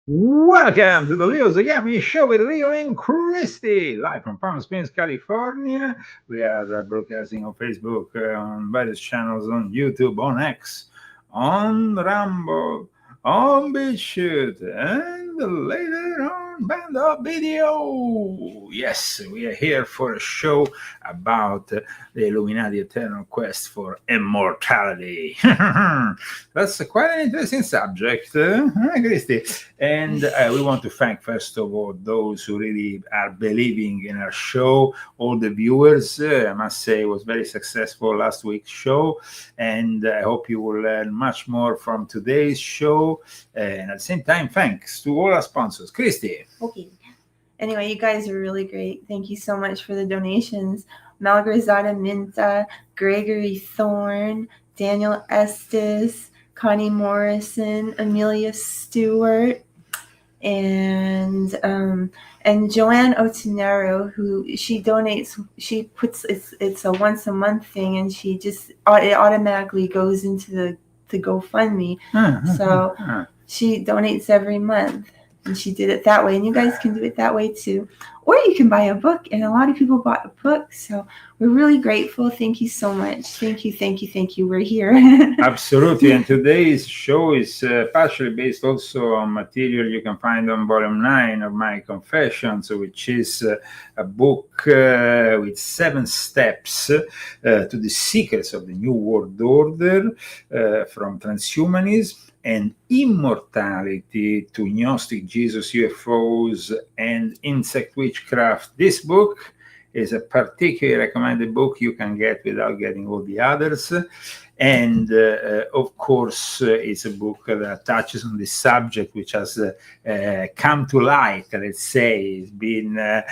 Welcome to the Leo Zagami Show with Leo and Christy, live from Palm Springs, California. We are broadcasting on Facebook, on various channels, on YouTube, on X, on Rumble, on BitChute, and later on Band of Video. Yes, we are here for a show about the Illuminati Eternal Quest for Immortality. That's quite an interesting subject, Christy. And we want to thank, first of all, those who really are believing in our show, all the viewers. I must say it was very successful last week's show, and I hope you will learn much more from today's show. And at the same time, thanks to all our sponsors. Christy. Okay. Anyway, you guys are really great. Thank you so much for the donations. Malgrazada Minta, Gregory Thorne, Daniel Estes, Connie Morrison, Amelia Stewart, and Joanne Otinero, who she donates. She puts it's a once a month thing, and she just it automatically goes into the GoFundMe. So she donates every month. And she did it that way. And you guys can do it that way too. Or you can buy a book. And a lot of people bought a book. So we're really grateful. Thank you so much. Thank you, thank you, thank you. We're here. Absolutely. And today's show is partially based also on material you can find on volume 9 of my Confessions, which is a book with 7 steps to the secrets of the New World Order, from transhumanism and immortality to Gnostic Jesus, UFOs, and insect witchcraft. This book is a particularly recommended book you can get without getting all the others. And of course, it's a book that touches on this subject, which has come to light, let's say. It's been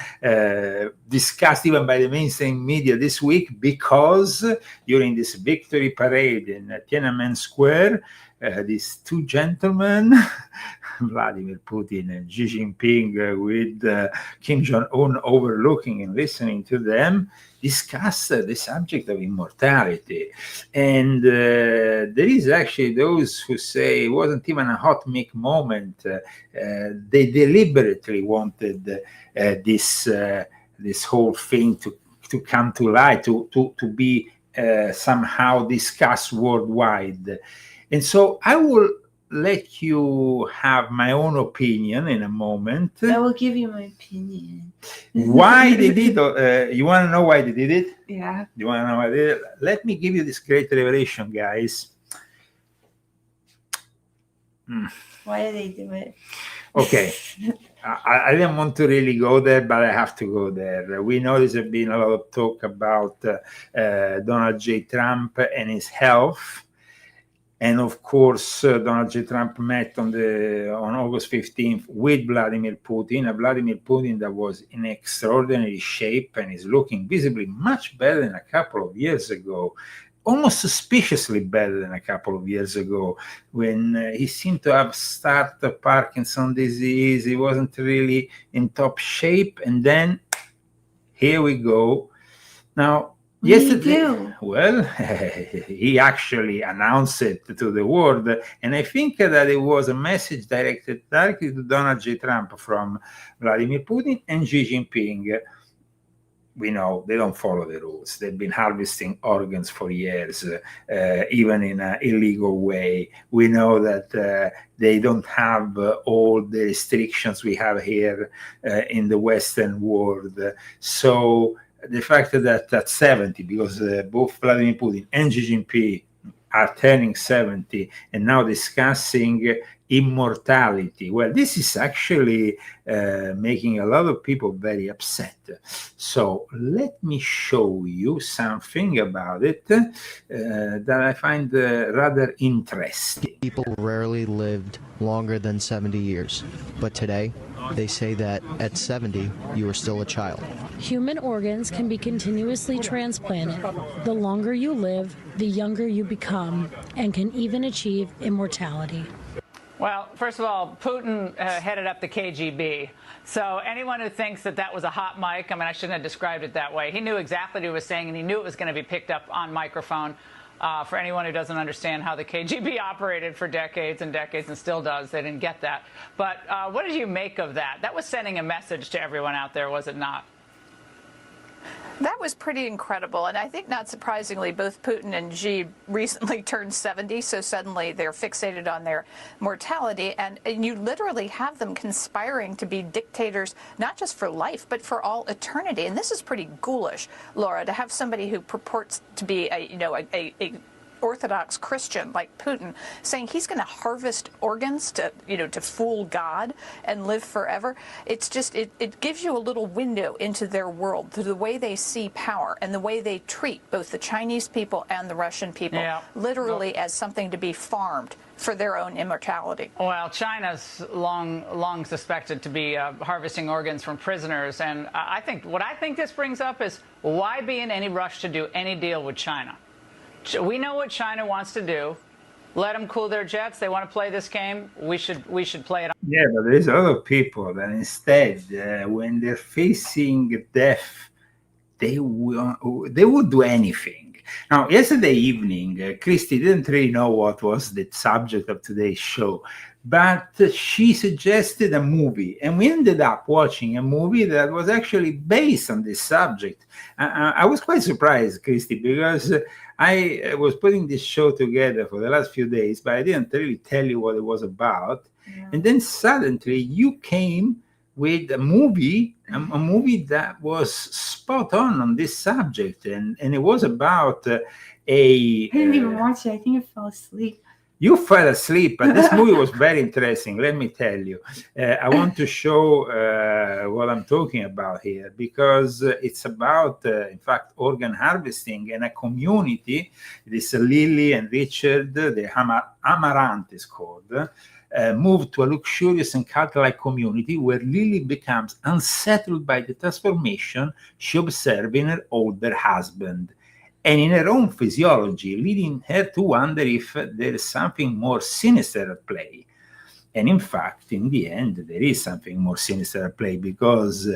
discussed even by the mainstream media this week, because during this victory parade in Tiananmen Square, these 2 gentlemen, Vladimir Putin and Xi Jinping, with Kim Jong-un overlooking and listening to them, discuss the subject of immortality. And there is actually those who say it wasn't even a hot mic moment. They deliberately wanted this whole thing to come to light, to be somehow discussed worldwide. And so I will let you have my own opinion in a moment. I will give you my opinion. Why they did it? You want to know why they did it? Yeah. You want to know why they did it? Let me give you this great revelation, guys. Why did they do it? Okay. I didn't want to really go there, but I have to go there. We know there's been a lot of talk about Donald J. Trump and his health. And of course, Donald J. Trump met on August 15th with Vladimir Putin, a Vladimir Putin that was in extraordinary shape and is looking visibly much better than a couple of years ago. almost suspiciously better than a couple of years ago, when he seemed to have started Parkinson's disease. He wasn't really in top shape, and then here we go. Now, yesterday, well, he actually announced it to the world, and I think that it was a message directed directly to Donald J. Trump from Vladimir Putin and Xi Jinping. We know they don't follow the rules. They've been harvesting organs for years, even in an illegal way. We know that they don't have all the restrictions we have here in the Western world. So the fact that at 70, because both Vladimir Putin and Xi Jinping are turning 70 and now discussing immortality, well, this is actually making a lot of people very upset. So let me show you something about it that I find rather interesting. People rarely lived longer than 70 years, but today they say that at 70 you are still a child. Human organs can be continuously transplanted. The longer you live, the younger you become, and can even achieve immortality. Well, first of all, Putin headed up the KGB. So anyone who thinks that that was a hot mic, I mean, I shouldn't have described it that way. He knew exactly what he was saying, and he knew it was going to be picked up on microphone. For anyone who doesn't understand how the KGB operated for decades and decades and still does, they didn't get that. But what did you make of that? That was sending a message to everyone out there, was it not? That was pretty incredible, and I think not surprisingly, both Putin and Xi recently turned 70, so suddenly they're fixated on their mortality, and you literally have them conspiring to be dictators, not just for life, but for all eternity. And this is pretty ghoulish, Laura, to have somebody who purports to be a Orthodox Christian like Putin saying he's going to harvest organs to fool God and live forever. It's just it gives you a little window into their world, to the way they see power and the way they treat both the Chinese people and the Russian people, literally as something to be farmed for their own immortality. Well, China's long suspected to be harvesting organs from prisoners, and what I think this brings up is, why be in any rush to do any deal with China? We know what China wants to do. Let them cool their jets. They want to play this game. We should play it. Yeah, but there's a lot of people that instead, when they're facing death, they would do anything. Now, yesterday evening, Christy didn't really know what was the subject of today's show, but she suggested a movie, and we ended up watching a movie that was actually based on this subject. I was quite surprised, Christy, because I was putting this show together for the last few days, but I didn't really tell you what it was about. Yeah. And then suddenly you came with a movie that was spot on this subject, and it was about I didn't even watch it. I think I fell asleep. You fell asleep, but this movie was very interesting, let me tell you. I want to show what I'm talking about here, because it's about, in fact, organ harvesting and a community. This Lily and Richard, the Amaranth is called, moved to a luxurious and cult-like community where Lily becomes unsettled by the transformation she observed in her older husband, and in her own physiology, leading her to wonder if there is something more sinister at play. And in fact, in the end, there is something more sinister at play, because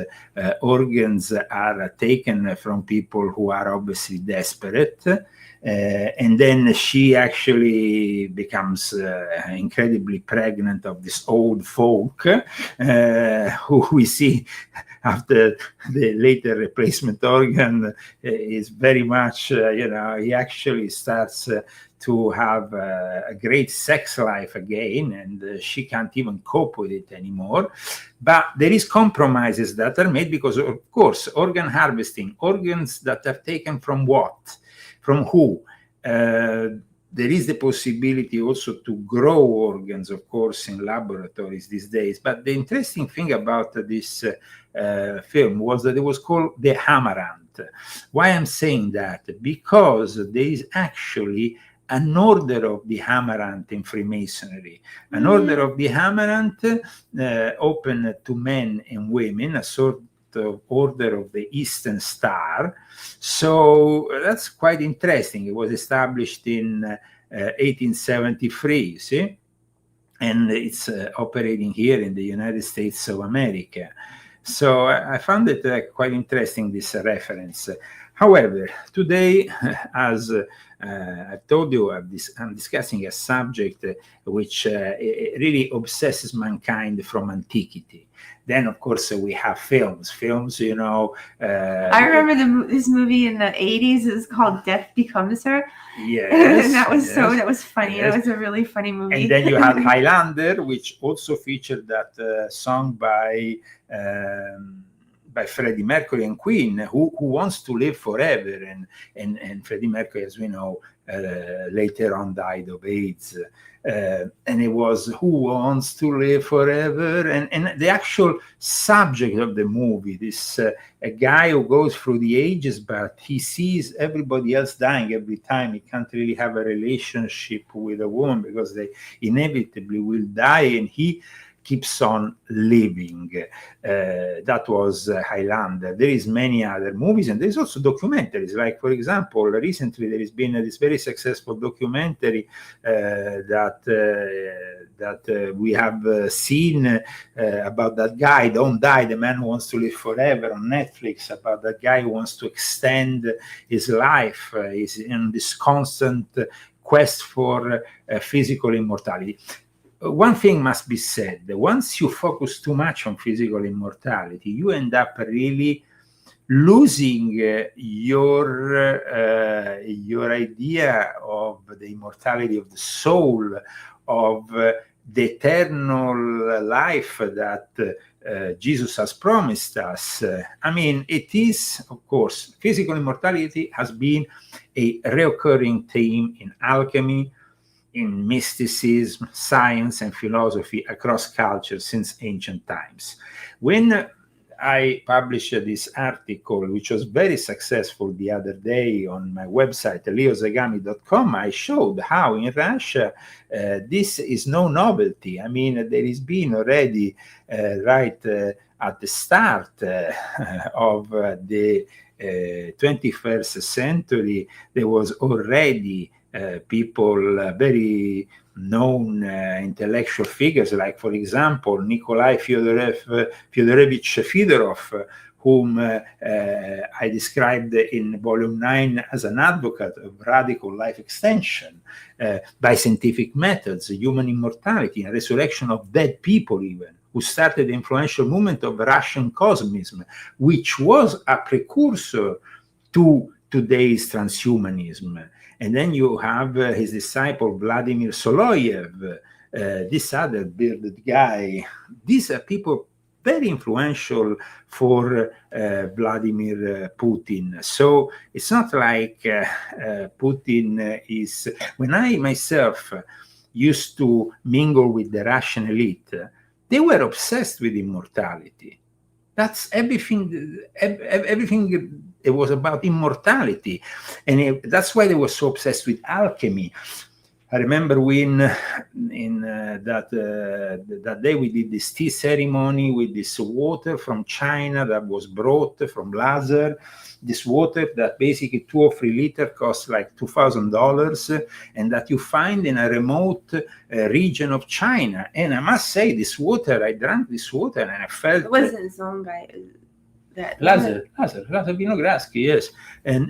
organs are taken from people who are obviously desperate. And then she actually becomes incredibly pregnant of this old folk who we see after the later replacement organ is very much, he actually starts to have a great sex life again, and she can't even cope with it anymore. But there is compromises that are made, because, of course, organ harvesting, organs that are taken from what? From who? There is the possibility also to grow organs, of course, in laboratories these days. But the interesting thing about this film was that it was called The Amaranth. Why I'm saying that? Because there is actually an order of the Amaranth in Freemasonry. An order of the Amaranth open to men and women, a sort Order of the Eastern Star. So that's quite interesting. It was established in 1873, you see, and it's operating here in the United States of America. So I found it quite interesting, this reference. However, today, as I've told you, I'm discussing a subject which really obsesses mankind from antiquity. Then, of course, we have films. Films, you know. I remember this movie in the 80s. It was called Death Becomes Her. Yes. And that was yes, that was funny. yes. It was a really funny movie. And then you had Highlander, which also featured that song by Freddie Mercury and Queen, who wants to live forever. And Freddie Mercury, as we know, later on died of AIDS. And it was Who Wants to Live Forever? And the actual subject of the movie, this a guy who goes through the ages, but he sees everybody else dying every time. He can't really have a relationship with a woman because they inevitably will die, and he keeps on living. That was Highlander. There is many other movies, and there's also documentaries. Like, for example, recently there has been this very successful documentary that we have seen about that guy, Don't Die, the Man Who Wants to Live Forever, on Netflix, about that guy who wants to extend his life. He's in this constant quest for physical immortality. One thing must be said: once you focus too much on physical immortality, you end up really losing your idea of the immortality of the soul, of the eternal life that Jesus has promised us. I mean, it is, of course, physical immortality has been a recurring theme in alchemy, in mysticism, science, and philosophy across cultures since ancient times. When I published this article, which was very successful the other day on my website, leozagami.com, I showed how in Russia this is no novelty. I mean, there has been already right at the start of the 21st century, there was already people, very known intellectual figures, like, for example, Nikolai Fyodorovich Fedorov, whom I described in Volume 9 as an advocate of radical life extension by scientific methods, human immortality, and resurrection of dead people even, who started the influential movement of Russian cosmism, which was a precursor to today's transhumanism. And then you have his disciple, Vladimir Soloyev, this other bearded guy. These are people very influential for Vladimir Putin. So it's not like Putin is... When I myself used to mingle with the Russian elite, they were obsessed with immortality. That's everything. Everything. It was about immortality, and that's why they were so obsessed with alchemy. I remember when in that day we did this tea ceremony with this water from China that was brought from Lazar. This water that basically 2 or 3 liters costs like $2,000, and that you find in a remote region of China. And I must say, this water, I drank this water and I felt... It wasn't Zongai. Lazar Vinogradsky, yes. And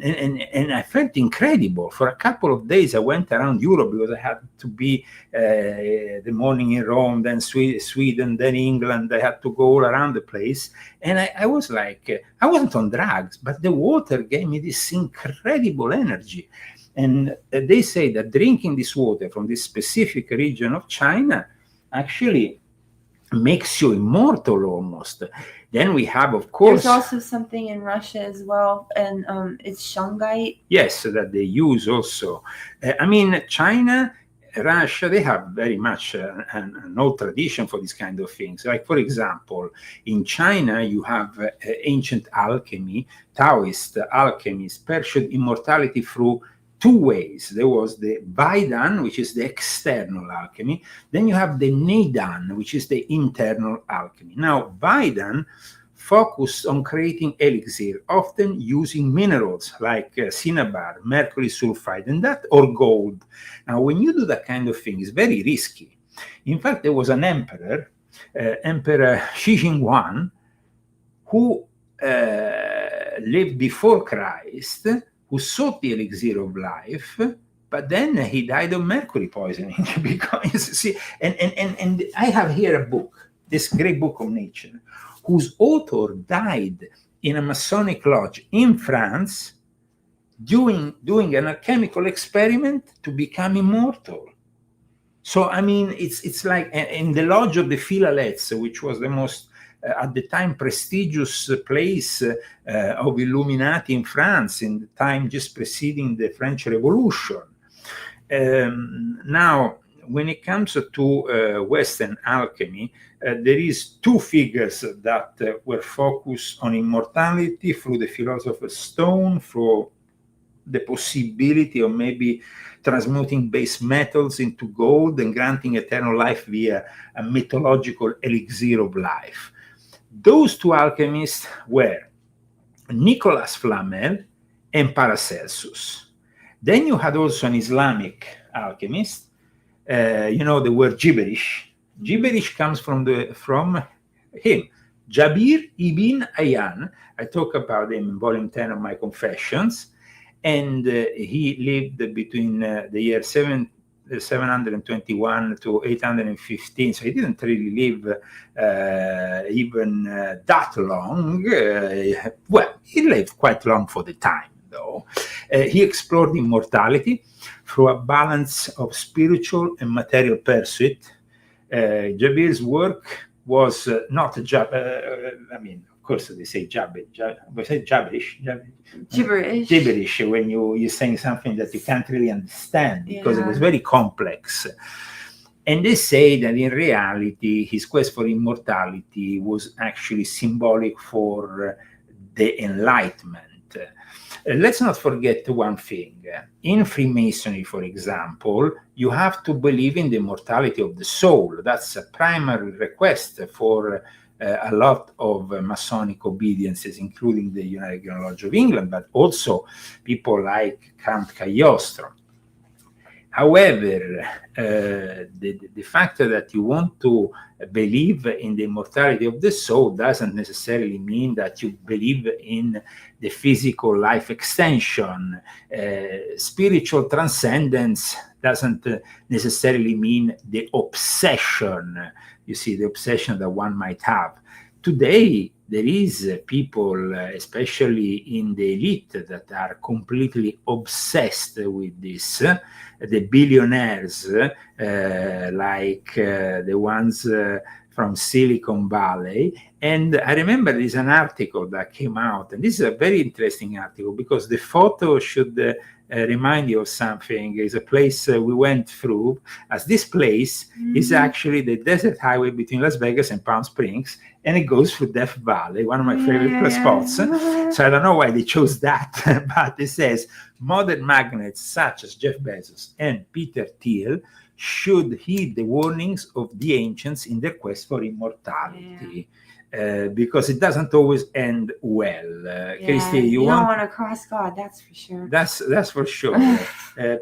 I felt incredible. For a couple of days, I went around Europe because I had to be the morning in Rome, then Sweden, then England. I had to go all around the place. And I was like, I wasn't on drugs, but the water gave me this incredible energy. And they say that drinking this water from this specific region of China actually makes you immortal almost. Then we have, of course... There's also something in Russia as well, and it's shungite. Yes, that they use also. I mean, China, Russia, they have very much an old tradition for this kind of things. Like, for example, in China, you have ancient alchemy, Taoist alchemists pursued immortality through 2 ways. There was the Vaidan, which is the external alchemy. Then you have the Neidan, which is the internal alchemy. Now, Vaidan focused on creating elixir, often using minerals like cinnabar, mercury sulfide, and that, or gold. Now, when you do that kind of thing, it's very risky. In fact, there was an emperor, Emperor Xi Jinping, who lived before Christ, who sought the elixir of life, but then he died of mercury poisoning. Because, see, and I have here a book, this great book of nature, whose author died in a Masonic lodge in France doing an alchemical experiment to become immortal. So, I mean, it's like in the lodge of the Philalettes, which was the most, at the time, prestigious place of Illuminati in France, in the time just preceding the French Revolution. Now, when it comes to Western alchemy, there is two figures that were focused on immortality through the Philosopher's Stone, for the possibility of maybe transmuting base metals into gold and granting eternal life via a mythological elixir of life. Those two alchemists were Nicolas Flamel and Paracelsus. Then you had also an Islamic alchemist. You know the word gibberish. Gibberish comes from him, Jabir ibn Ayyan. I talk about him in volume 10 of my Confessions. And he lived between the year 721 to 815. So he didn't really live even that long. Well, he lived quite long for the time, though. He explored immortality through a balance of spiritual and material pursuit. Jabir's work was not I mean, of course they say gibberish when you're saying something that you can't really understand, because it was very complex. And they say that in reality his quest for immortality was actually symbolic for the Enlightenment. Let's not forget one thing. In Freemasonry, for example, you have to believe in the immortality of the soul. That's a primary request for a lot of Masonic obediences, including the United Lodge of England, but also people like Count Cagliostro. However, the fact that you want to believe in the immortality of the soul doesn't necessarily mean that you believe in the physical life extension. Spiritual transcendence doesn't necessarily mean the obsession, you see, the obsession that one might have. Today, there is people, especially in the elite, that are completely obsessed with this. The billionaires, like the ones from Silicon Valley. And I remember there's an article that came out, and this is a very interesting article because the photo should remind you of something. It's a place we went through, as this place is actually the desert highway between Las Vegas and Palm Springs, and it goes through Death Valley, one of my favorite spots. So I don't know why they chose that, but it says modern magnates such as Jeff Bezos and Peter Thiel should heed the warnings of the ancients in their quest for immortality. Because it doesn't always end well. Christy, you don't want to cross God, that's for sure. That's for sure.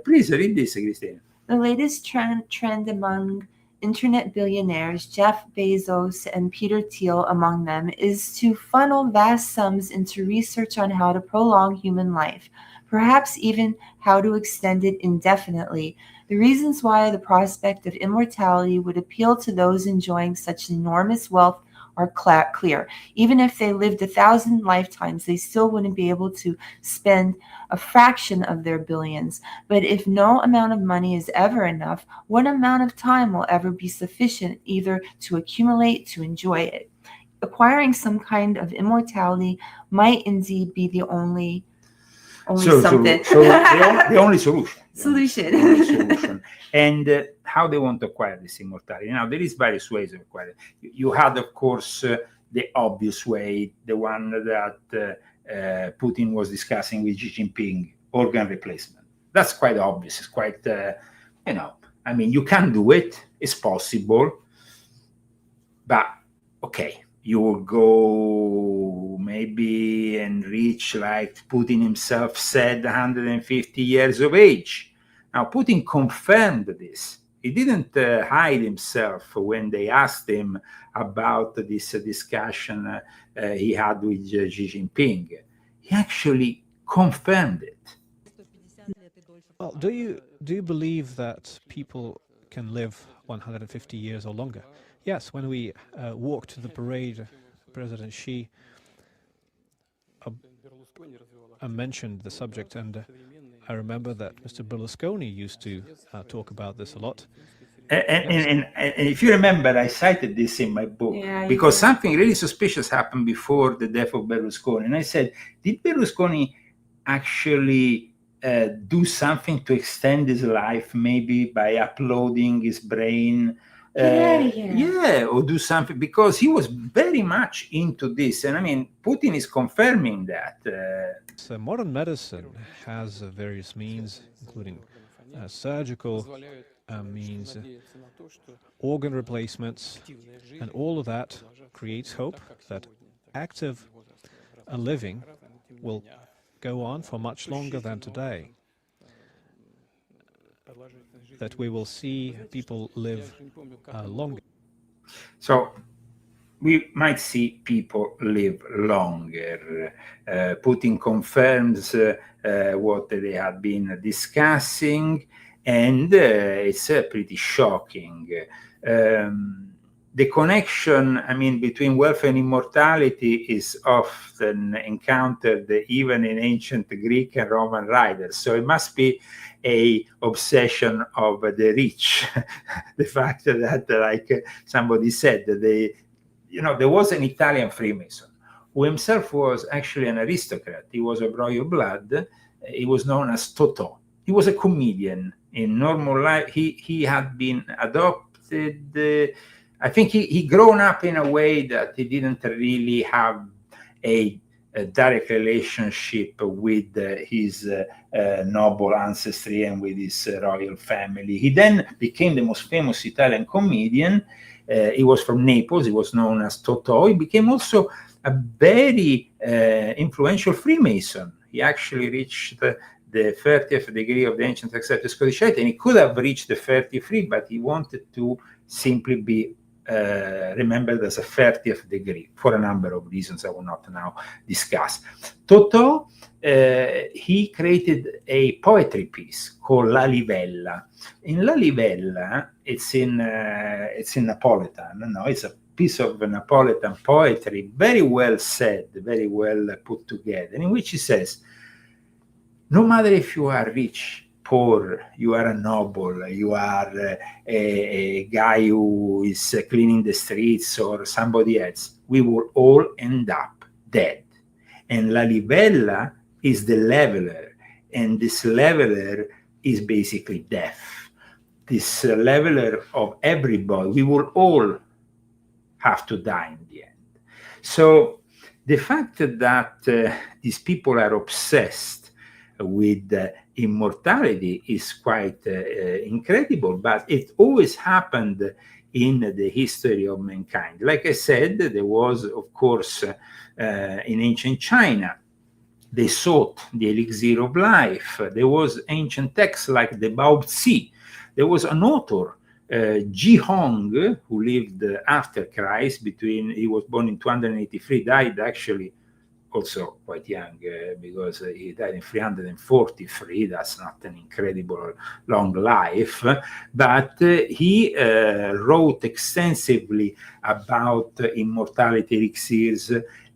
Please read this, Christy. The latest trend among internet billionaires, Jeff Bezos and Peter Thiel among them, is to funnel vast sums into research on how to prolong human life, perhaps even how to extend it indefinitely. The reasons why the prospect of immortality would appeal to those enjoying such enormous wealth are clear. Even if they lived 1,000 lifetimes, they still wouldn't be able to spend a fraction of their billions. But if no amount of money is ever enough, what amount of time will ever be sufficient either to accumulate, to enjoy it? Acquiring some kind of immortality might indeed be the only something. The only solution. Solution. And how they want to acquire this immortality. Now, there is various ways of acquiring it. You had, of course, the obvious way, the one that Putin was discussing with Xi Jinping, organ replacement. That's quite obvious. It's quite, you can do it. It's possible. But, okay, you will go maybe and reach, like Putin himself said, 150 years of age. Now, Putin confirmed this. He didn't hide himself when they asked him about this discussion he had with Xi Jinping. He actually confirmed it. Well, do you believe that people can live 150 years or longer? Yes, when we walked to the parade, President Xi mentioned the subject, and I remember that Mr. Berlusconi used to talk about this a lot. And if you remember, I cited this in my book, Yeah, because did. something really suspicious happened before the death of Berlusconi. And I said, did Berlusconi actually do something to extend his life, maybe by uploading his brain? Get outta here. Yeah, or do something, because he was very much into this. And I mean, Putin is confirming that. So modern medicine has various means, including surgical means, organ replacements, and all of that creates hope that active living will go on for much longer than today. That we will see people live longer. So we might see people live longer. Putin confirms what they have been discussing, and it's pretty shocking. The connection, I mean, between wealth and immortality is often encountered even in ancient Greek and Roman writers. So it must be a obsession of the rich. The fact that, like somebody said, there was an Italian Freemason who himself was actually an aristocrat. He was of royal blood. He was known as Totò. He was a comedian. In normal life, he had been adopted. I think he grown up in a way that he didn't really have a direct relationship with his noble ancestry and with his royal family. He then became the most famous Italian comedian. He was from Naples. He was known as Totò. He became also a very influential Freemason. He actually reached the 30th degree of the ancient accepted Scottish Rite, and he could have reached the 33, but he wanted to simply be remembered as a 30th degree for a number of reasons I will not now discuss. Totò, he created a poetry piece called La Livella. In La Livella, it's in Napolitan. No, it's a piece of Napolitan poetry, very well said, very well put together, in which he says, no matter if you are rich, poor, you are a noble, you are a guy who is cleaning the streets or somebody else, we will all end up dead. And La Livella is the leveler, and this leveler is basically death. This leveler of everybody, we will all have to die in the end. So the fact that these people are obsessed with immortality is quite incredible, but it always happened in the history of mankind. Like I said, there was, of course, in ancient China, they sought the elixir of life. There was ancient texts like the Bao Tzu. There was an author, Ji Hong, who lived after Christ. He was born in 283, died actually also quite young, because he died in 343. That's not an incredible long life, but he wrote extensively about immortality elixirs.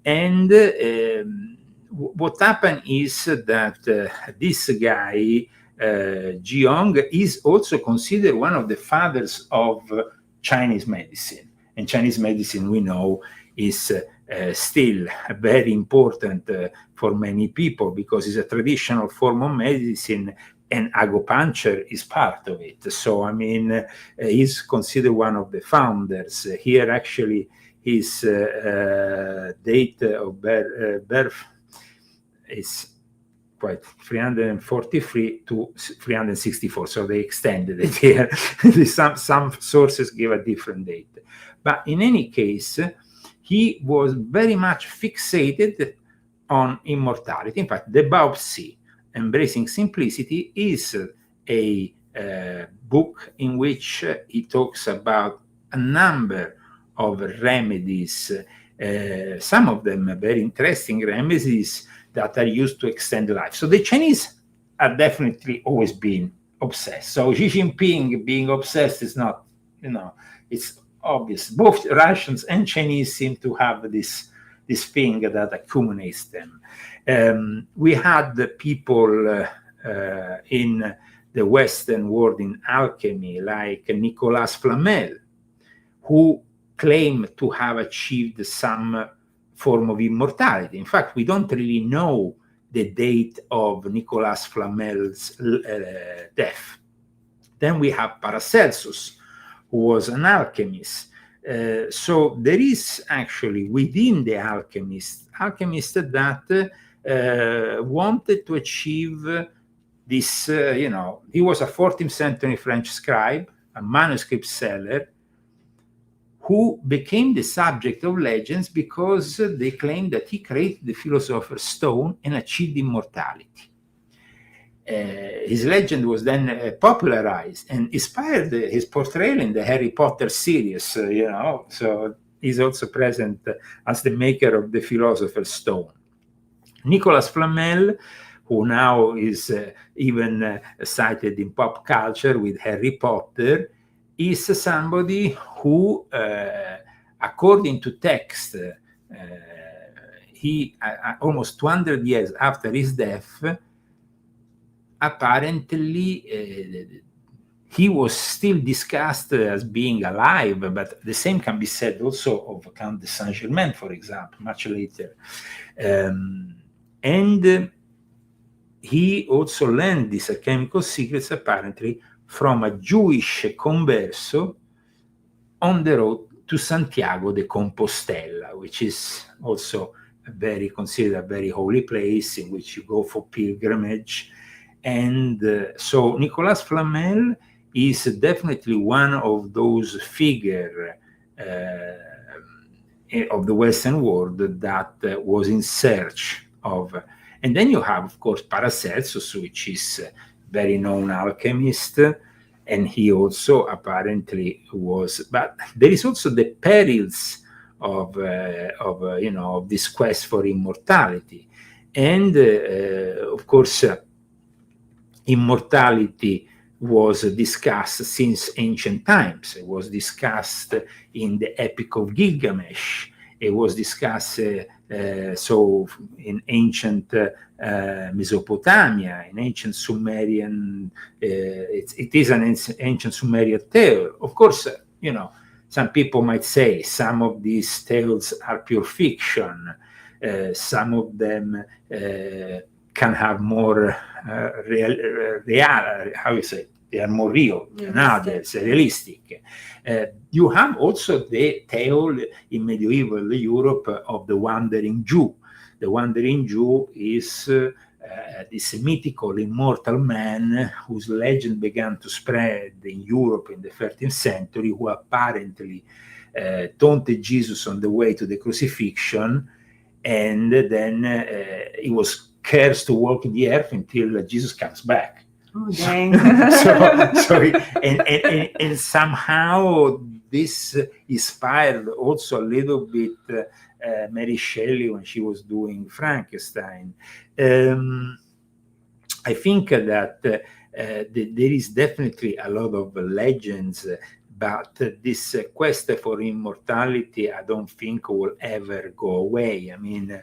And what happened is that this guy, Ji Hong, is also considered one of the fathers of Chinese medicine. And Chinese medicine, we know, is still very important for many people, because it's a traditional form of medicine, and acupuncture is part of it. So, I mean, he's considered one of the founders. Here, actually, his date of birth is quite 343 to 364. So they extended it here. Some sources give a different date. But in any case, he was very much fixated on immortality. In fact, the Baopsi, Embracing Simplicity, is a book in which he talks about a number of remedies, some of them very interesting remedies that are used to extend life. So the Chinese are definitely always been obsessed. So Xi Jinping being obsessed is not, it's obvious. Both Russians and Chinese seem to have this thing that accumulates them. We had the people in the Western world in alchemy, like Nicolas Flamel, who claim to have achieved some form of immortality. In fact, we don't really know the date of Nicolas Flamel's death. Then we have Paracelsus, who was an alchemist. So there is actually within the alchemists that wanted to achieve this, he was a 14th century French scribe, a manuscript seller, who became the subject of legends because they claimed that he created the philosopher's stone and achieved immortality. His legend was then popularized and inspired his portrayal in the Harry Potter series, so he's also present as the maker of the philosopher's stone. Nicolas Flamel, who now is even cited in pop culture with Harry Potter, is somebody who, according to text, he almost 200 years after his death, apparently he was still discussed as being alive, but the same can be said also of Count de Saint-Germain, for example, much later. And he also learned these alchemical secrets, apparently, from a Jewish converso on the road to Santiago de Compostela, which is also considered a very holy place in which you go for pilgrimage. And so Nicolas Flamel is definitely one of those figures of the Western world that was in search of. And then you have, of course, Paracelsus, which is very known alchemist, and he also apparently was. But there is also the perils of this quest for immortality, and of course, immortality was discussed since ancient times. It was discussed in the Epic of Gilgamesh. It was discussed so in ancient Mesopotamia, in ancient Sumerian. It is an ancient Sumerian tale. Of course, some people might say some of these tales are pure fiction. Some of them can have more real. How you say? They are more real than others, realistic. You have also the tale in medieval Europe of the Wandering Jew. The Wandering Jew is this mythical immortal man whose legend began to spread in Europe in the 13th century, who apparently taunted Jesus on the way to the crucifixion, and then he was cursed to walk in the earth until Jesus comes back. Oh, dang. and somehow this inspired also a little bit Mary Shelley when she was doing Frankenstein. I think that there is definitely a lot of legends, but this quest for immortality, I don't think will ever go away. I mean,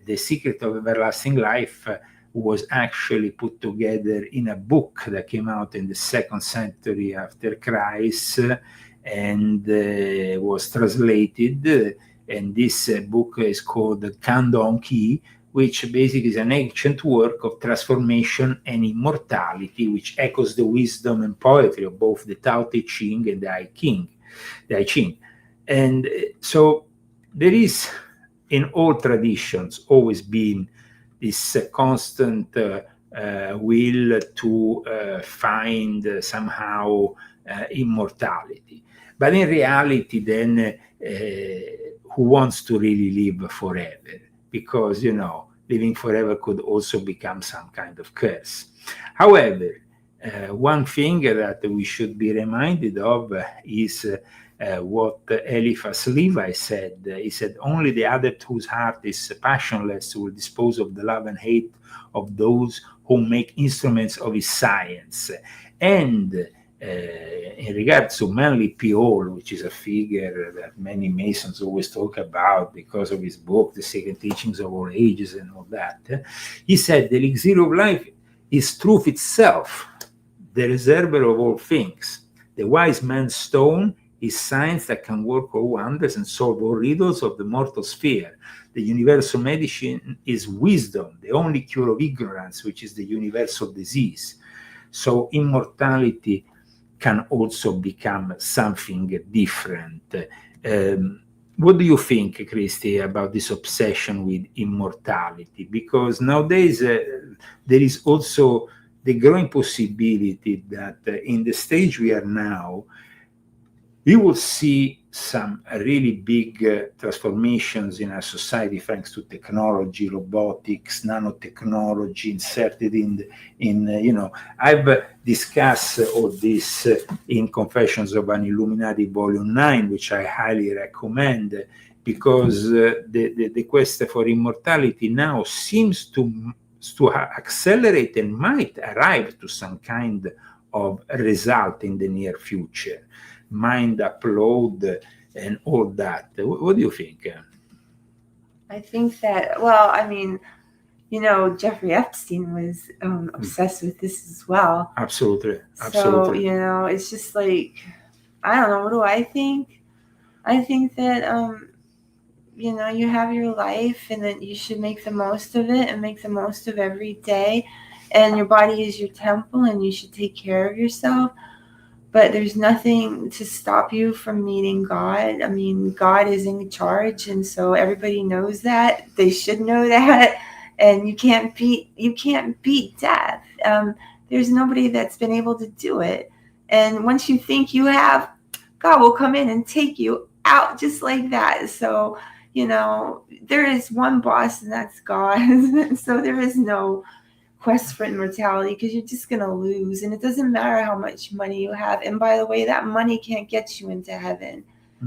the secret of everlasting life was actually put together in a book that came out in the 2nd century after Christ and was translated. And this book is called Kandong Ki, which basically is an ancient work of transformation and immortality, which echoes the wisdom and poetry of both the Tao Te Ching and the I Ching. And so there is, in all traditions, always been this constant will to find somehow immortality. But in reality, then, who wants to really live forever, because, living forever could also become some kind of curse. However, one thing that we should be reminded of is what Eliphas Levi said. He said, only the adept whose heart is passionless will dispose of the love and hate of those who make instruments of his science. And in regards to Manly Piol, which is a figure that many Masons always talk about because of his book, The Sacred Teachings of All Ages and all that, he said, the elixir of life is truth itself, the reservoir of all things. The wise man's stone is science that can work all wonders and solve all riddles of the mortal sphere. The universal medicine is wisdom, the only cure of ignorance, which is the universal disease. So immortality can also become something different. What do you think, Christy, about this obsession with immortality? Because nowadays there is also the growing possibility that in the stage we are now, we will see some really big transformations in our society thanks to technology, robotics, nanotechnology inserted in I've discussed all this in Confessions of an Illuminati Volume 9, which I highly recommend, because the quest for immortality now seems to accelerate and might arrive to some kind of result in the near future. Mind upload and all that. What do you think? I think that, well, I mean, Jeffrey Epstein was obsessed with this as well. Absolutely. So, it's just like, I don't know, what do I think? I think that, you have your life and that you should make the most of it and make the most of every day. And your body is your temple and you should take care of yourself. But there's nothing to stop you from meeting God. I mean, God is in charge, and so everybody knows that. They should know that. And you can't beat death. There's nobody that's been able to do it. And once you think you have, God will come in and take you out just like that. So, there is one boss, and that's God. So there is no quest for immortality, because you're just going to lose, and it doesn't matter how much money you have. And by the way, that money can't get you into heaven.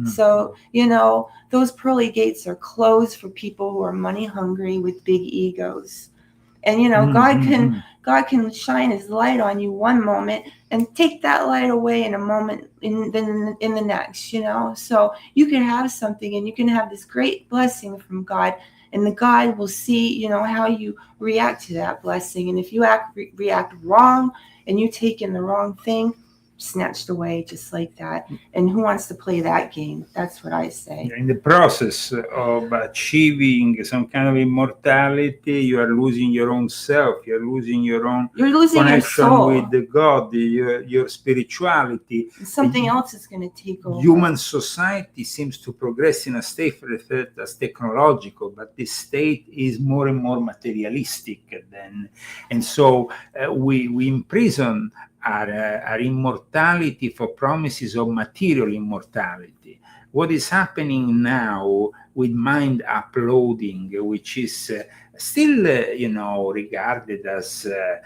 So those pearly gates are closed for people who are money hungry with big egos. And God can shine his light on you one moment and take that light away in a moment in the next. So you can have something and you can have this great blessing from God. And the God will see, how you react to that blessing. And if you react wrong and you take in the wrong thing, snatched away just like that. And who wants to play that game? That's what I say. In the process of achieving some kind of immortality, you are losing your own self. You're losing your own connection with the God, your spirituality. Something else is going to take over. Human society seems to progress in a state that's technological, but this state is more and more materialistic. And so we imprison our immortality for promises of material immortality. What is happening now with mind uploading, which is still, regarded as, the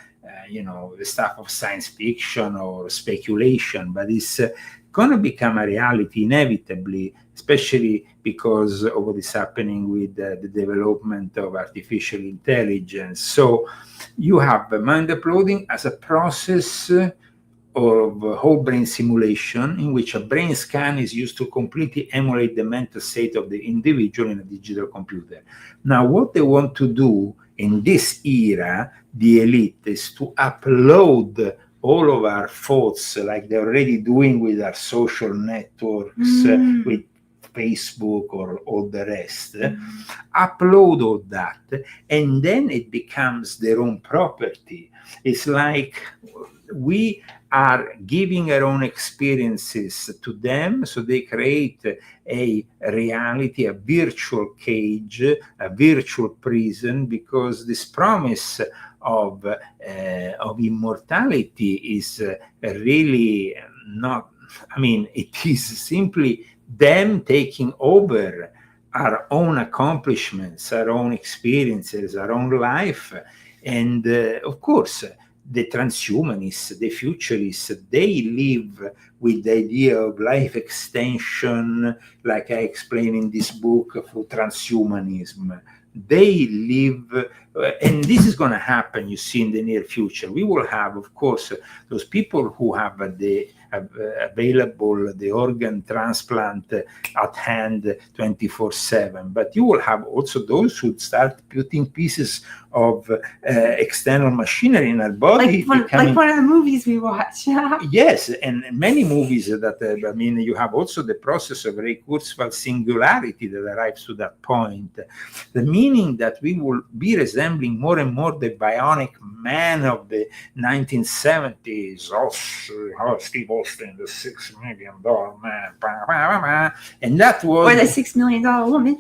stuff of science fiction or speculation, but it's going to become a reality inevitably, especially because of what is happening with the development of artificial intelligence. So you have mind uploading as a process of whole brain simulation, in which a brain scan is used to completely emulate the mental state of the individual in a digital computer. Now, what they want to do in this era, the elite, is to upload all of our thoughts, like they're already doing with our social networks, with Facebook or all the rest, upload all that, and then it becomes their own property. It's like we are giving our own experiences to them, so they create a reality, a virtual cage, a virtual prison, because this promise of immortality is really not, it is simply them taking over our own accomplishments, our own experiences, our own life. And of course, the transhumanists, the futurists, they live with the idea of life extension, like I explain in this book, for transhumanism. They live, and this is going to happen, you see, in the near future. We will have, of course, those people who have the available the organ transplant at hand 24/7, but you will have also those who start putting pieces of external machinery in our body, like one of the movies we watch. Yes, and many movies that I mean, you have also the process of Ray Kurzweil's singularity that arrives to that point, the meaning that we will be resembling more and more the bionic man of the 1970s. Steve Austin, the $6 million man, and that was, or the $6 million woman,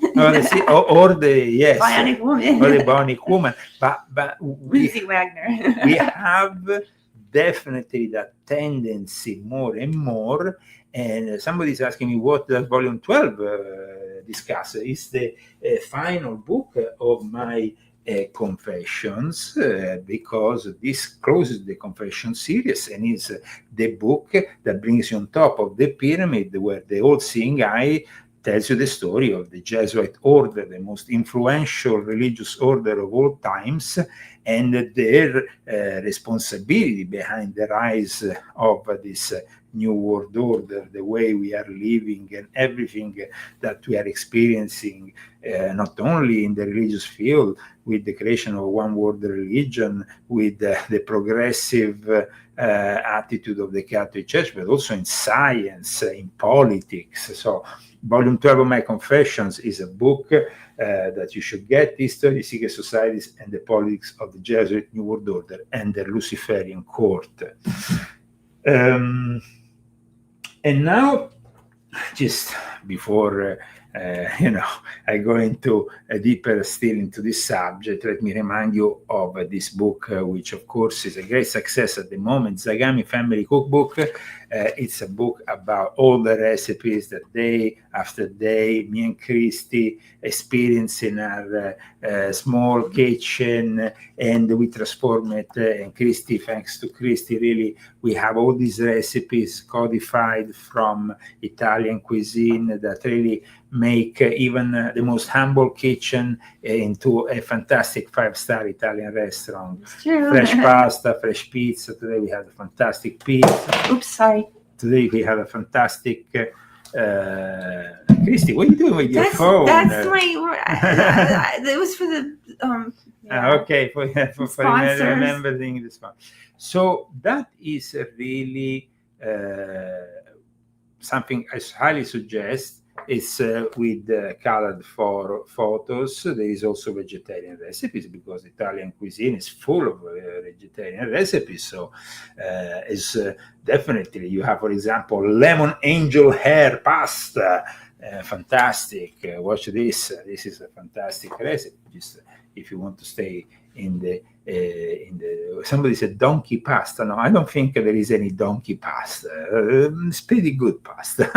or the yes, bionic woman, or the bionic woman. But Lindsay Wagner. we have definitely that tendency more and more. And somebody's asking me, what does Volume 12 discuss? It's the final book of my confessions, because this closes the confession series and is the book that brings you on top of the pyramid, where the all-seeing eye tells you the story of the Jesuit order, the most influential religious order of all times, and their responsibility behind the rise of this new world order, the way we are living and everything that we are experiencing, not only in the religious field, with the creation of one world religion, with the progressive attitude of the Catholic Church, but also in science, in politics. So Volume 12 of my confessions is a book that you should get: History, Secret Societies, and the Politics of the Jesuit New World Order and the Luciferian Court. And now, just before I go into deeper still into this subject, let me remind you of this book, which of course is a great success at the moment, Zagami Family Cookbook. It's a book about all the recipes that day after day me and Christy experience in our small kitchen, and we transform it. And Christy, thanks to Christy, really, we have all these recipes codified from Italian cuisine that really make even the most humble kitchen into a fantastic 5-star Italian restaurant. Fresh pasta, fresh pizza. Today we had a fantastic pizza. Oops, sorry. Today we have a fantastic Christy, what are you doing with your phone? That's my. It was for the. Okay, for remembering this one. So that is really something I highly suggest. It's with colored photos. There is also vegetarian recipes, because Italian cuisine is full of vegetarian recipes. So it's definitely, you have, for example, lemon angel hair pasta. Fantastic. Watch this. This is a fantastic recipe. Just if you want to stay in the somebody said donkey pasta. No, I don't think there is any donkey pasta. It's pretty good pasta.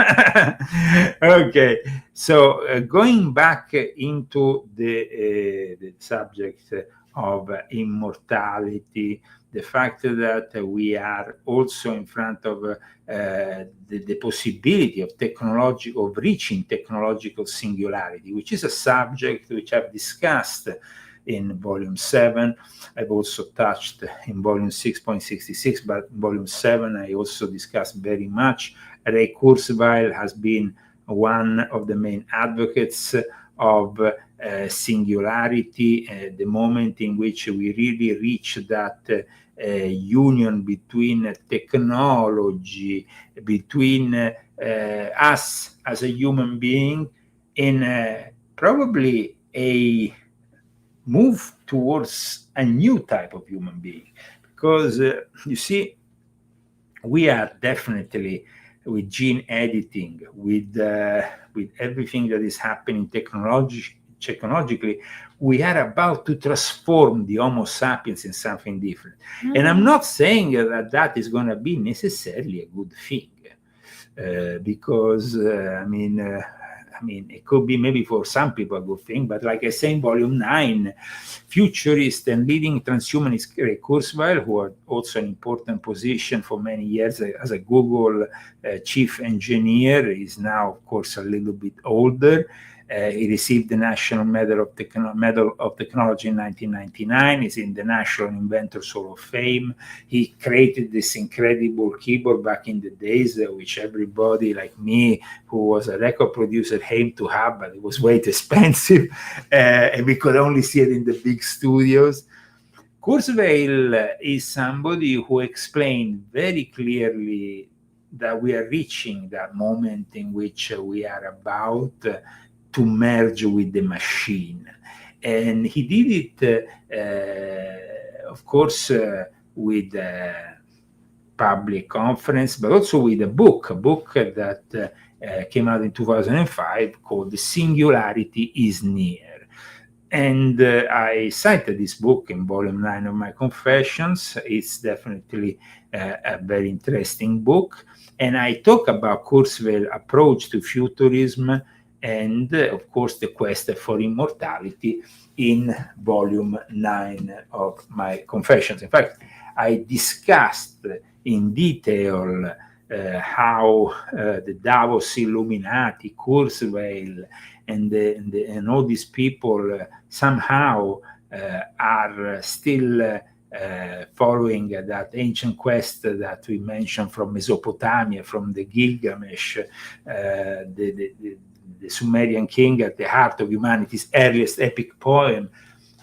Okay, so going back into the subject of immortality, the fact that we are also in front of the possibility of reaching technological singularity, which is a subject which I've discussed in Volume 7. I've also touched in Volume 6.66, but in Volume 7 I also discussed very much. Ray Kurzweil has been one of the main advocates of singularity, the moment in which we really reach that union between technology, between us as a human being, in probably a move towards a new type of human being. Because you see, we are definitely, with gene editing, with everything that is happening technologically, we are about to transform the Homo sapiens in something different. Mm-hmm. And I'm not saying that is going to be necessarily a good thing, because I mean, it could be maybe for some people a good thing, but like I say in volume 9, futurist and leading transhumanist Ray Kurzweil, who had also an important position for many years as a Google chief engineer, is now, of course, a little bit older. He received the National Medal of Technology in 1999. He's in the National Inventors Hall of Fame. He created this incredible keyboard back in the days, which everybody like me, who was a record producer, aimed to have, but it was way too expensive, and we could only see it in the big studios. Kurzweil is somebody who explained very clearly that we are reaching that moment in which we are about to merge with the machine. And he did it, of course, with a public conference, but also with a book that came out in 2005 called The Singularity is Near. And I cited this book in volume 9 of my Confessions. It's definitely a very interesting book. And I talk about Kurzweil's approach to futurism and, of course, the quest for immortality in volume 9 of my Confessions. In fact, I discussed in detail how the Davos Illuminati, Kurzweil, and all these people somehow are still following that ancient quest that we mentioned from Mesopotamia, from the Gilgamesh, the Sumerian king at the heart of humanity's earliest epic poem,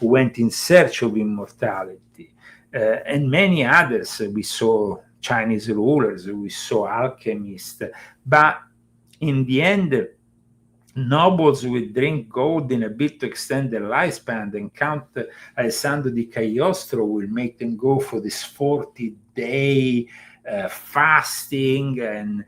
who went in search of immortality. And many others. We saw Chinese rulers, we saw alchemists, but in the end, nobles will drink gold in a bid to extend their lifespan, and Count Alessandro di Cagliostro will make them go for this 40-day fasting and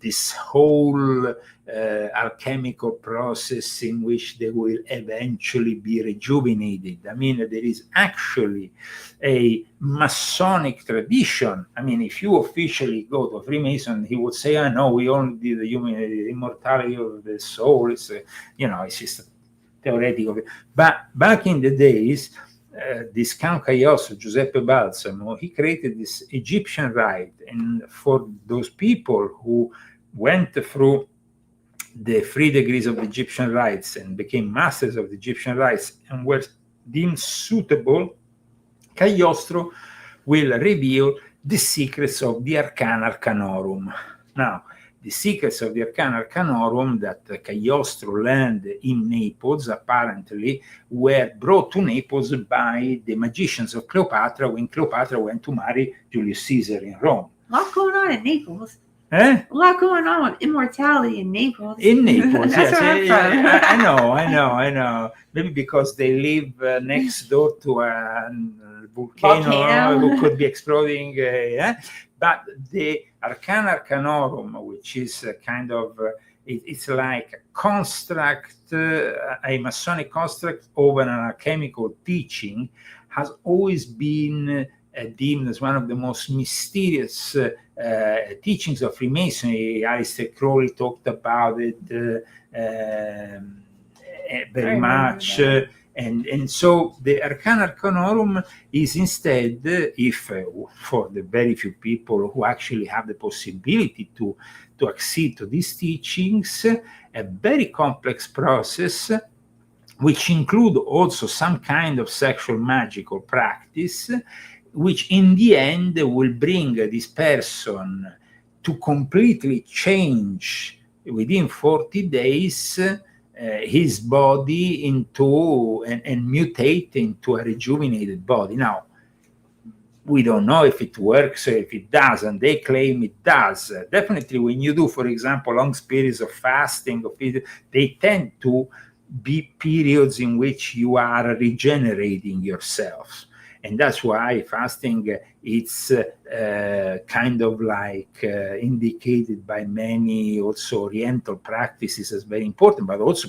this whole alchemical process in which they will eventually be rejuvenated. I mean, there is actually a Masonic tradition. I mean, if you officially go to a Freemason, he would say, "I know we only did the immortality of the soul." It's it's just theoretical. But back in the days, this Count Cagliostro, Giuseppe Balsamo, he created this Egyptian rite, and for those people who went through the 3 degrees of the Egyptian rites and became masters of the Egyptian rites and were deemed suitable, Cagliostro will reveal the secrets of the Arcana Arcanorum. Now, the secrets of the Arcana Arcanorum that Cagliostro learned in Naples apparently were brought to Naples by the magicians of Cleopatra when Cleopatra went to marry Julius Caesar in Rome. A lot going on in Naples. A lot going on with immortality in Naples. In Naples, That's yes. where I'm from. I know. Maybe because they live next door to a volcano who could be exploding. But the Arcana Arcanorum, which is kind of, it's like a construct, a Masonic construct over an alchemical teaching, has always been deemed as one of the most mysterious teachings of Freemasonry. Aleister Crowley talked about it very much. And so the Arcana Arcanorum is instead, if for the very few people who actually have the possibility to accede to these teachings, a very complex process, which include also some kind of sexual magical practice, which in the end will bring this person to completely change within 40 days his body into and mutate into a rejuvenated body. Now, we don't know if it works or if it doesn't. They claim it does. Definitely, when you do, for example, long periods of fasting, they tend to be periods in which you are regenerating yourself. And that's why fasting, it's kind of like indicated by many also Oriental practices as very important, but also,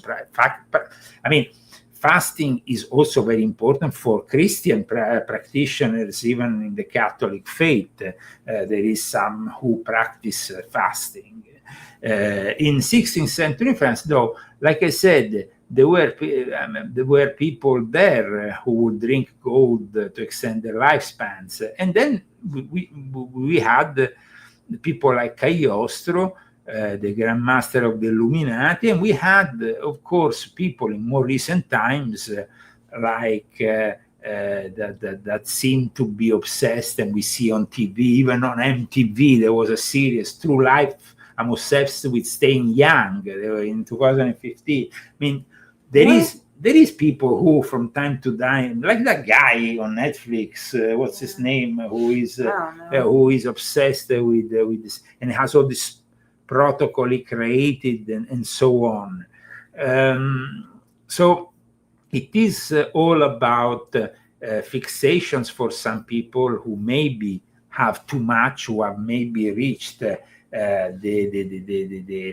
fasting is also very important for Christian practitioners, even in the Catholic faith. There is some who practice fasting. In 16th century France, though, like I said, there were people there who would drink gold to extend their lifespans. And then we had people like Cagliostro, the Grand Master of the Illuminati, and we had, of course, people in more recent times like that seem to be obsessed, and we see on TV, even on MTV, there was a series, True Life, I'm obsessed with staying young, in 2015. I mean, there is people who, from time to time, like that guy on Netflix, what's his name, who is obsessed with this, and has all this protocol he created, and so on. So it is all about fixations for some people who maybe have too much, who have maybe reached the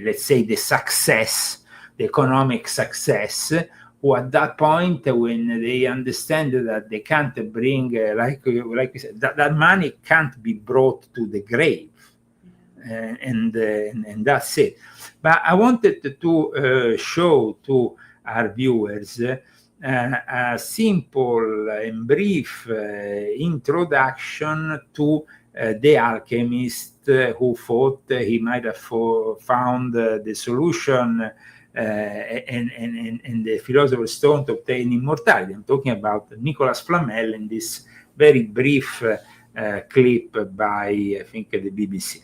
let's say the success, the economic success, who at that point, when they understand that they can't bring, like we said, that money can't be brought to the grave, and that's it. But I wanted to show to our viewers a simple and brief introduction to the alchemist who thought he might have found the solution and the philosopher's stone to obtain immortality. I'm talking about Nicolas Flamel in this very brief clip by, I think, the BBC.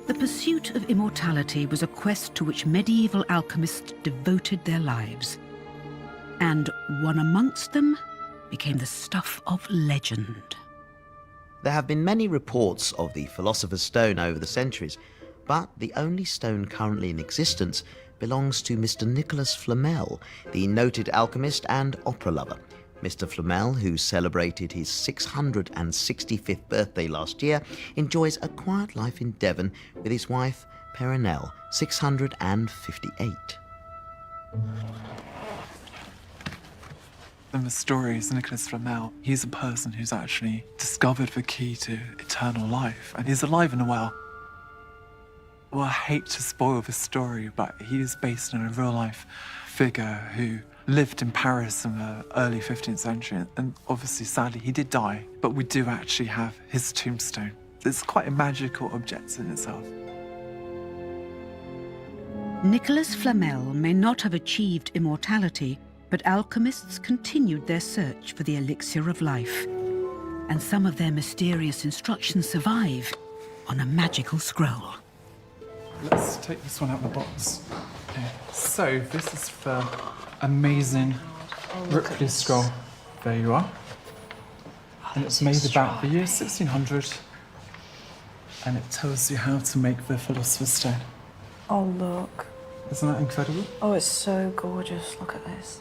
The pursuit of immortality was a quest to which medieval alchemists devoted their lives. And one amongst them became the stuff of legend. There have been many reports of the Philosopher's Stone over the centuries, but the only stone currently in existence belongs to Mr. Nicolas Flamel, the noted alchemist and opera lover. Mr. Flamel, who celebrated his 665th birthday last year, enjoys a quiet life in Devon with his wife, Perenelle, 658. And the story is Nicolas Flamel. He's a person who's actually discovered the key to eternal life, and he's alive and well. Well, I hate to spoil the story, but he is based on a real-life figure who lived in Paris in the early 15th century, and obviously, sadly, he did die, but we do actually have his tombstone. It's quite a magical object in itself. Nicolas Flamel may not have achieved immortality, but alchemists continued their search for the elixir of life. And some of their mysterious instructions survive on a magical scroll. Let's take this one out of the box. Okay. So, this is the amazing Ripley scroll. There you are. And it's made about the year 1600. And it tells you how to make the Philosopher's Stone. Oh, look. Isn't that incredible? Oh, it's so gorgeous. Look at this.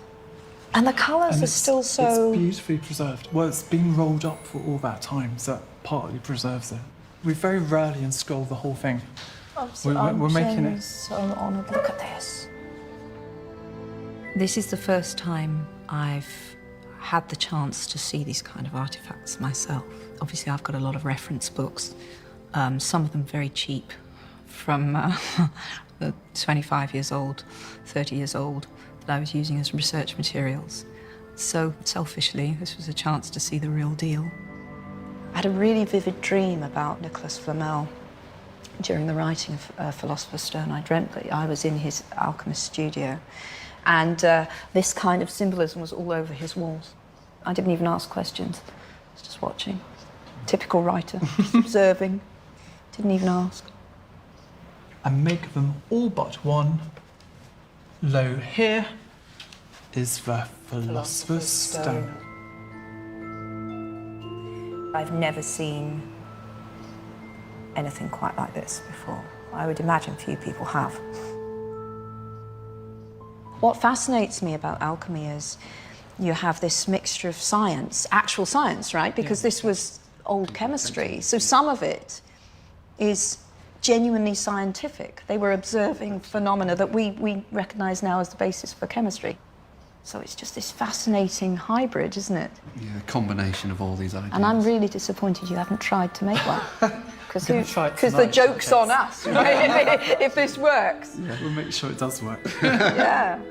And the colours are still so... It's beautifully preserved. Well, it's been rolled up for all that time, so that partly preserves it. We very rarely unscroll the whole thing. We're making it. So honoured. Look at this. This is the first time I've had the chance to see these kind of artifacts myself. Obviously, I've got a lot of reference books, some of them very cheap, from 25 years old, 30 years old, that I was using as research materials. So, selfishly, this was a chance to see the real deal. I had a really vivid dream about Nicolas Flamel during the writing of Philosopher's Stone. I dreamt that I was in his alchemist studio, and this kind of symbolism was all over his walls. I didn't even ask questions. I was just watching. Typical writer, just observing. Didn't even ask. And make them all but one. Lo, here is the Philosopher's Stone. I've never seen anything quite like this before. I would imagine few people have. What fascinates me about alchemy is you have this mixture of science, actual science, right? Because this was old chemistry. So some of it is genuinely scientific. They were observing phenomena that we recognize now as the basis for chemistry. So it's just this fascinating hybrid, isn't it? Yeah, a combination of all these ideas. And I'm really disappointed you haven't tried to make one. Because the joke's on us, right? if this works. Yeah, we'll make sure it does work. Yeah.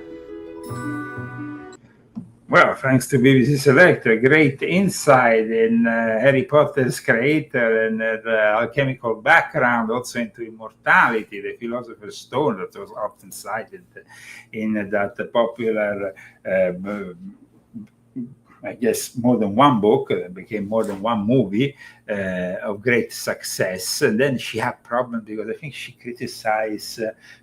Well, thanks to BBC Select, a great insight in Harry Potter's creator and alchemical background, also into immortality, the Philosopher's Stone that was often cited in that popular, I guess, more than one book, became more than one movie of great success. And then she had problems because I think she criticized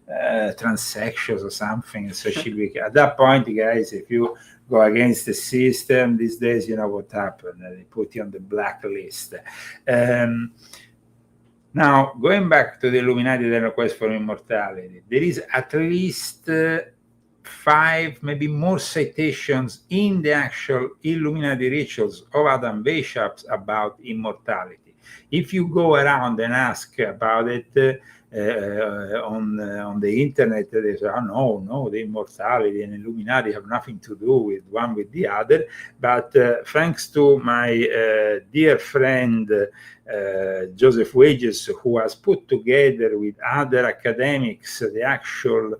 transsexuals or something. So she became, at that point, guys, if you go against the system these days, you know what happened. They put you on the blacklist. Now, going back to the Illuminati, the request for immortality, there is at least 5, maybe more citations in the actual Illuminati rituals of Adam Weishaupt's about immortality. If you go around and ask about it on the internet, they say, oh, no, the immortality and Illuminati have nothing to do with one with the other. But thanks to my dear friend Joseph Wages, who has put together with other academics the actual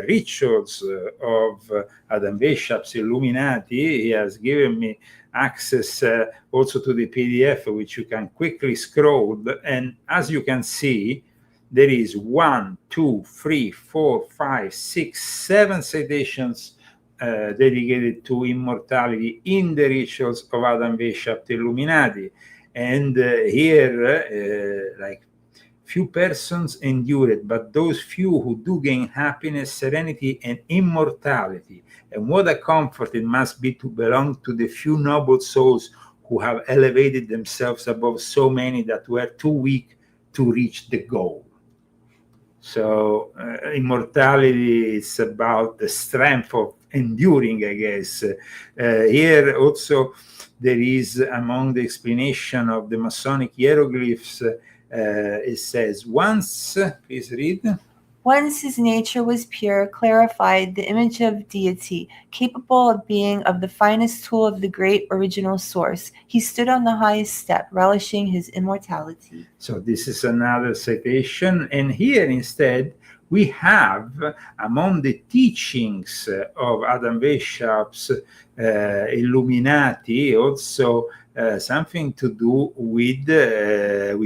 rituals of Adam Weishaupt's Illuminati, he has given me access also to the PDF, which you can quickly scroll. And as you can see, there is 1, 2, 3, 4, 5, 6, 7 citations dedicated to immortality in the rituals of Adam Weishaupt Illuminati. And here, like, few persons endure it, but those few who do gain happiness, serenity, and immortality. And what a comfort it must be to belong to the few noble souls who have elevated themselves above so many that were too weak to reach the goal. So immortality is about the strength of enduring, I guess. Here also there is, among the explanation of the Masonic hieroglyphs, it says, once, please read. Once his nature was pure, clarified, the image of deity, capable of being of the finest tool of the great original source. He stood on the highest step, relishing his immortality. So this is another citation. And here instead, we have, among the teachings of Adam Weishaupt's Illuminati, also something to do with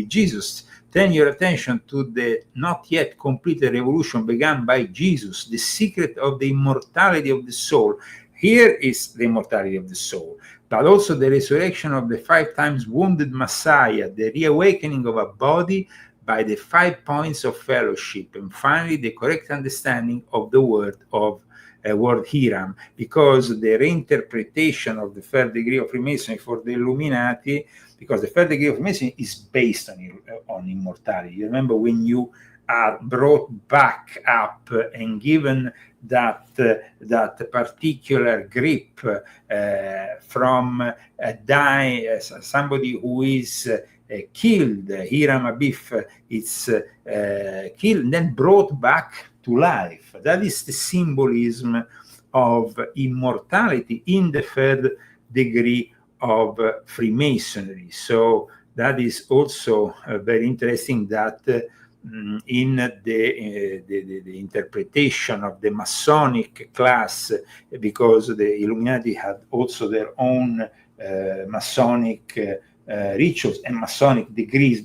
Jesus. Turn your attention to the not yet completed revolution begun by Jesus, the secret of the immortality of the soul. Here is the immortality of the soul, but also the resurrection of the 5 times wounded Messiah, the reawakening of a body by the 5 points of fellowship, and finally the correct understanding of the word Hiram, because the reinterpretation of the 3rd degree of Freemasonry for the Illuminati, because the 3rd degree of Freemasonry is based on immortality. You remember when you are brought back up and given that particular grip from somebody who is killed, Hiram Abif, it's killed and then brought back to life. That is the symbolism of immortality in the 3rd degree of Freemasonry. So that is also very interesting, that in the interpretation of the Masonic class, because the Illuminati had also their own Masonic rituals and Masonic degrees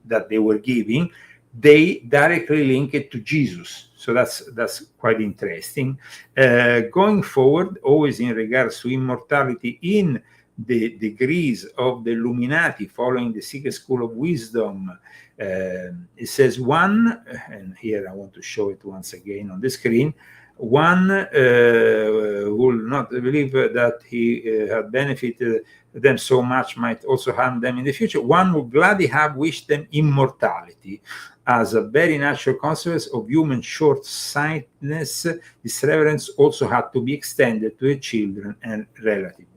that they were giving, they directly link it to Jesus. So that's quite interesting. Going forward, always in regards to immortality in the degrees of the Illuminati, following the secret school of wisdom, it says one, and here I want to show it once again on the screen, one will not believe that he had benefited them so much might also harm them in the future. One would gladly have wished them immortality. As a very natural consequence of human short-sightedness, this reverence also had to be extended to the children and relatives.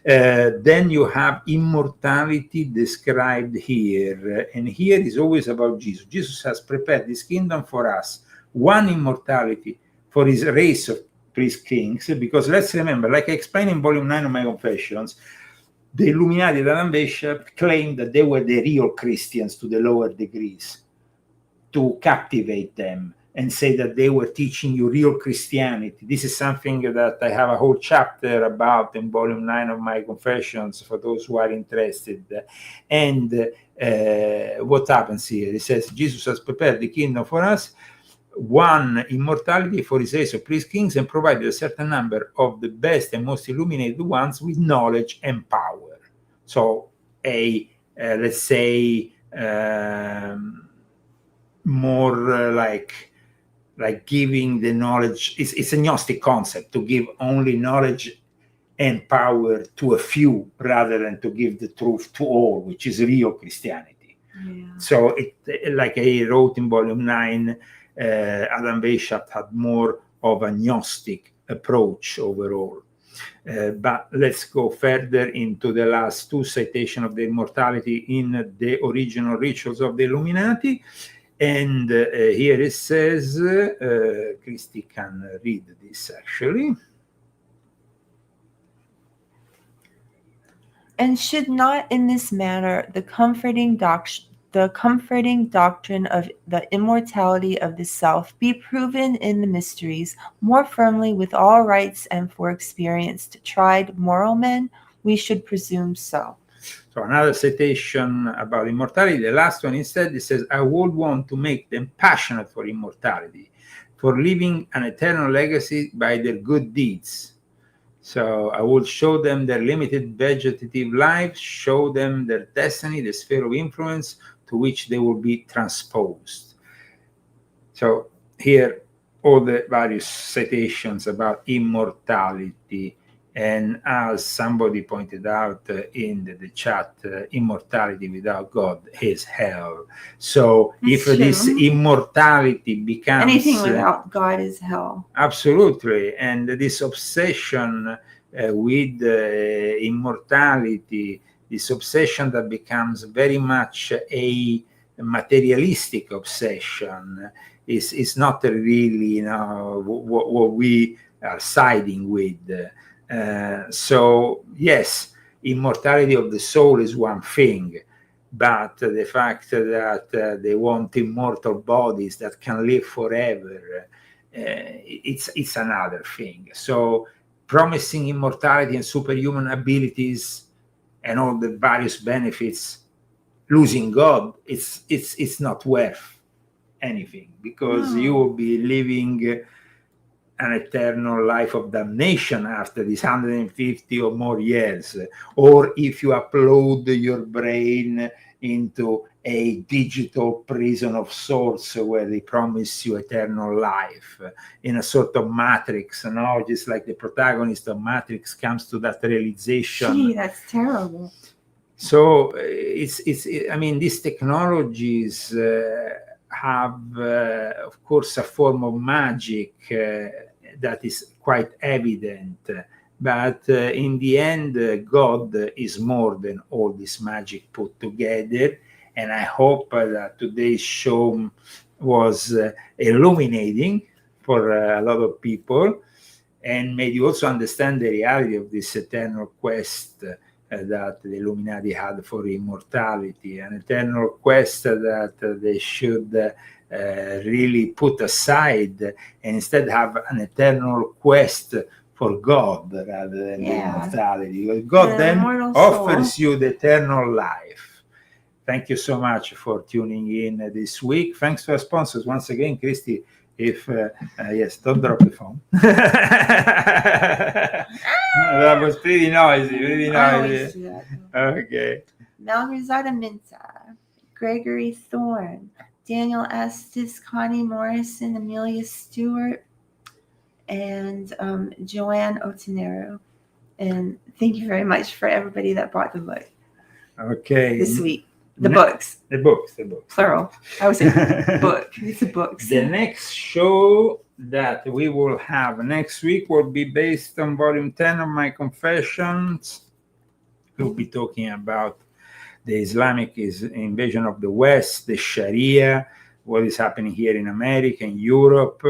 Then you have immortality described here, and here is always about Jesus. Jesus has prepared this kingdom for us, one immortality for his race of priest kings, because let's remember, like I explained in volume 9 of my Confessions, the Illuminati and Adam Bishop claimed that they were the real Christians to the lower degrees, to captivate them and say that they were teaching you real Christianity. This is something that I have a whole chapter about in volume 9 of my Confessions for those who are interested. And what happens here? It says, Jesus has prepared the kingdom for us, one, immortality for his race of priest kings, and provided a certain number of the best and most illuminated ones with knowledge and power. So let's say, more like giving the knowledge. It's a Gnostic concept to give only knowledge and power to a few rather than to give the truth to all, which is real Christianity. Yeah. So like I wrote in volume 9, Adam Bishop had more of a Gnostic approach overall. But let's go further into the last two citations of the immortality in the original rituals of the Illuminati. And here it says, Christy can read this actually. And should not in this manner the comforting doctrine of the immortality of the self be proven in the mysteries more firmly with all rights, and for experienced, tried moral men, we should presume so. So another citation about immortality, the last one instead, it says, I would want to make them passionate for immortality, for leaving an eternal legacy by their good deeds. So I will show them their limited vegetative life, show them their destiny, the sphere of influence to which they will be transposed. So here, all the various citations about immortality. And as somebody pointed out in the chat, immortality without God is hell. So That's if this immortality becomes... anything without God is hell. Absolutely. And this obsession with immortality, this obsession that becomes very much a materialistic obsession, is not really what we are siding with. So yes, immortality of the soul is one thing, but the fact that they want immortal bodies that can live forever, it's another thing. So promising immortality and superhuman abilities and all the various benefits, losing God, it's not worth anything, because you will be living an eternal life of damnation after these 150 or more years. Or if you upload your brain into a digital prison of sorts where they promise you eternal life in a sort of matrix, just like the protagonist of Matrix comes to that realization. Gee, that's terrible. So these technologies have, of course, a form of magic that is quite evident. But in the end, God is more than all this magic put together. And I hope that today's show was illuminating for a lot of people, and made you also understand the reality of this eternal quest that the Illuminati had for immortality, an eternal quest that they should really put aside and instead have an eternal quest for God rather than the immortality. Because God then offers you the eternal life. Thank you so much for tuning in this week. Thanks to our sponsors once again, Christy. If yes, don't drop the phone. That was pretty noisy, really noisy. Okay. Malgrazada Minta, Gregory Thorne, Daniel Estes, Connie Morrison, Amelia Stewart, and Joanne Otenero. And thank you very much for everybody that bought the book. Okay. This week. The books. Plural. I was saying book. It's the books. The next show that we will have next week will be based on volume 10 of my Confessions. We'll be talking about the Islamic invasion of the West, the Sharia, what is happening here in America, in Europe,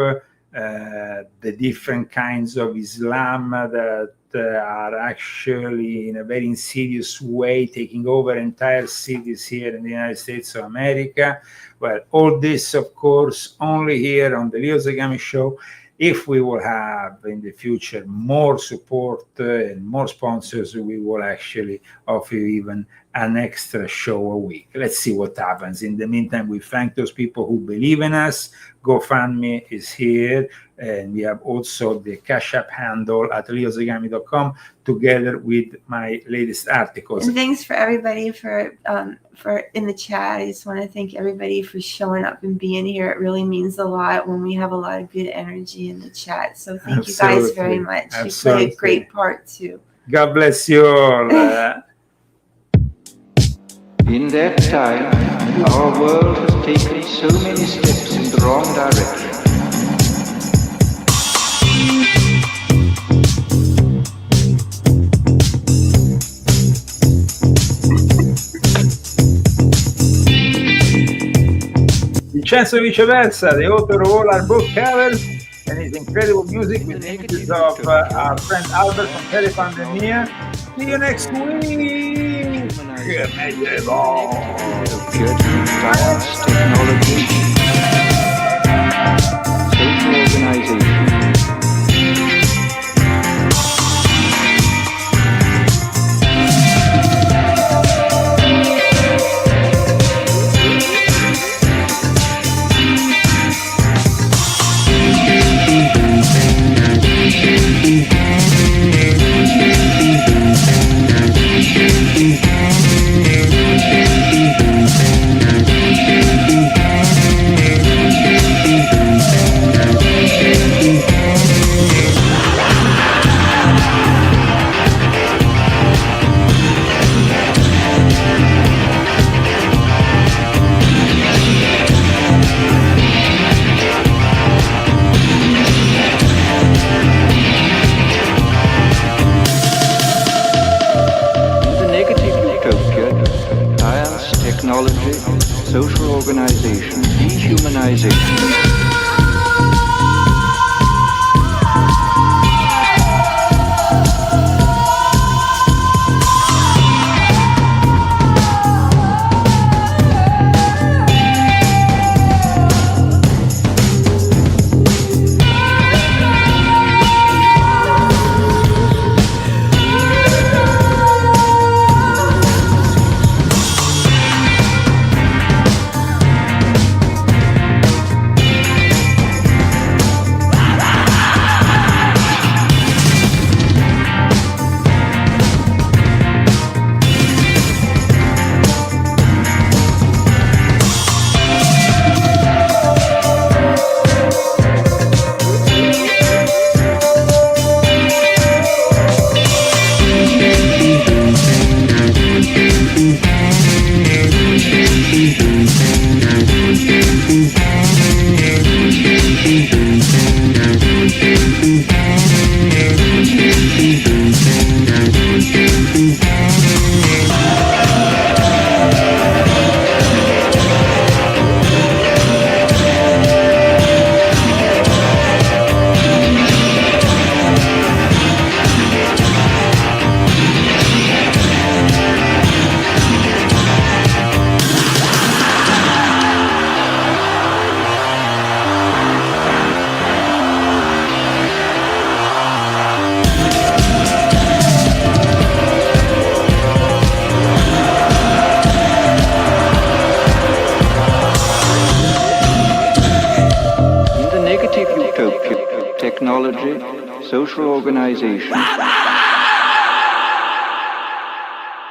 the different kinds of Islam that are actually in a very insidious way taking over entire cities here in the United States of America. Well, all this, of course, only here on the Leo Zagami Show. If we will have in the future more support and more sponsors, we will actually offer you even an extra show a week. Let's see what happens. In the meantime, we thank those people who believe in us. GoFundMe is here, and we have also the Cash App handle at leozagami.com together with my latest articles. And thanks for everybody for in the chat. I just want to thank everybody for showing up and being here. It really means a lot when we have a lot of good energy in the chat. So thank you guys very much. Absolutely. You play a great part too. God bless you all. In that time, our world has taken so many steps in the wrong direction. Vincenzo Viceversa, the author of all our book covers and his incredible music with images of our friend Albert from Telepandemia. See you next week. Science, technology, social organization. Technology, social organization, dehumanization. Technology, social organization.